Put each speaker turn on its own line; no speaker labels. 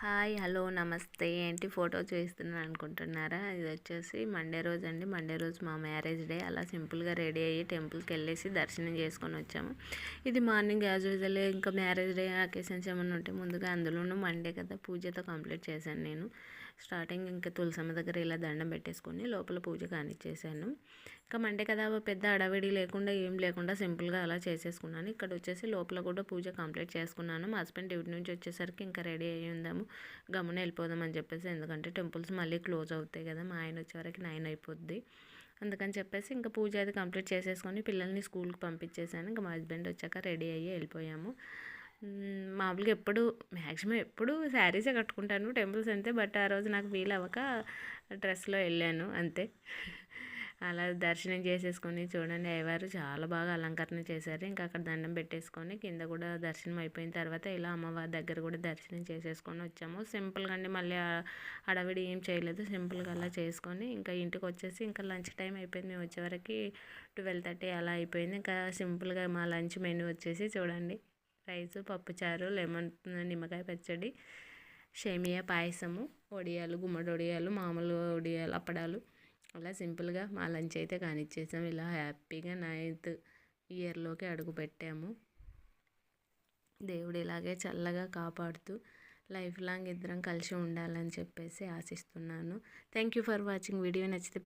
Hi hello నమస్తే. ఏంటి photo చూపిస్తున్నాను అనుకుంటున్నారా? ఇది వచ్చేసి మండే రోజు అండి. మండే రోజు మా మ్యారేజ్ డే. అలా సింపుల్గా రెడీ అయ్యి టెంపుల్కి వెళ్ళేసి దర్శనం చేసుకొని వచ్చాము. ఇది మార్నింగ్ యాజ్ యూజువల్. ఇంకా మ్యారేజ్ డే అకేషన్స్ ఏమైనా ఉంటే ముందుగా, అందులోనూ మండే కదా, పూజతో కంప్లీట్ చేశాను నేను. స్టార్టింగ్ ఇంకా తులసమ్మ దగ్గర ఇలా దండం పెట్టేసుకొని లోపల పూజ కానిచ్చేసాను. ఇంకా మండే కదా, పెద్ద అడవిడి లేకుండా ఏం లేకుండా సింపుల్గా అలా చేసేసుకున్నాను. ఇక్కడ వచ్చేసి లోపల కూడా పూజ కంప్లీట్ చేసుకున్నాను. మా హస్బెండ్ డ్యూటీ నుంచి వచ్చేసరికి ఇంకా రెడీ అయ్యి ఉందాము, గమ్మున వెళ్ళిపోదాం అని చెప్పేసి. ఎందుకంటే టెంపుల్స్ మళ్ళీ క్లోజ్ అవుతాయి కదా, మా ఆయన వచ్చేవరకు 9 అయిపోద్ది. అందుకని చెప్పేసి ఇంకా పూజ అది కంప్లీట్ చేసేసుకొని పిల్లల్ని స్కూల్కి పంపించేసాను. ఇంకా మా హస్బెండ్ వచ్చాక రెడీ అయ్యి వెళ్ళిపోయాము. మామూలుగా మ్యాక్సిమం ఎప్పుడు శారీసే కట్టుకుంటాను టెంపుల్స్ అంతే. బట్ ఆ రోజు నాకు వీలు అవ్వక డ్రెస్లో వెళ్ళాను అంతే. అలా దర్శనం చేసేసుకొని చూడండి, అయ్యవారు చాలా బాగా అలంకరణ చేశారు. ఇంకా అక్కడ దండం పెట్టేసుకొని కింద కూడా దర్శనం అయిపోయిన తర్వాత ఇలా అమ్మవారి దగ్గర కూడా దర్శనం చేసేసుకొని వచ్చాము. సింపుల్గా అండి, మళ్ళీ హడావిడి ఏం చేయలేదు. సింపుల్గా అలా చేసుకొని ఇంకా ఇంటికి వచ్చేసి ఇంకా లంచ్ టైం అయిపోయింది. మేము వచ్చేవరకు 12:30 అలా అయిపోయింది. ఇంకా సింపుల్గా మా లంచ్ మెనూ వచ్చేసి చూడండి, రైసు, పప్పుచారు, లెమన్ నిమ్మకాయ పచ్చడి, సేమియా పాయసము, వడియాలు, గుమ్మడి వడియాలు, మామూలు వడియాలు, అప్పడాలు. అలా సింపుల్గా మా లంచ్ అయితే కానిచ్చేసాము. ఇలా హ్యాపీగా 9th ఇయర్లోకి అడుగు పెట్టాము. దేవుడు ఇలాగే చల్లగా కాపాడుతూ లైఫ్ లాంగ్ ఇద్దరం కలిసి ఉండాలని చెప్పేసి ఆశిస్తున్నాను. Thank you for watching. Video నచ్చితే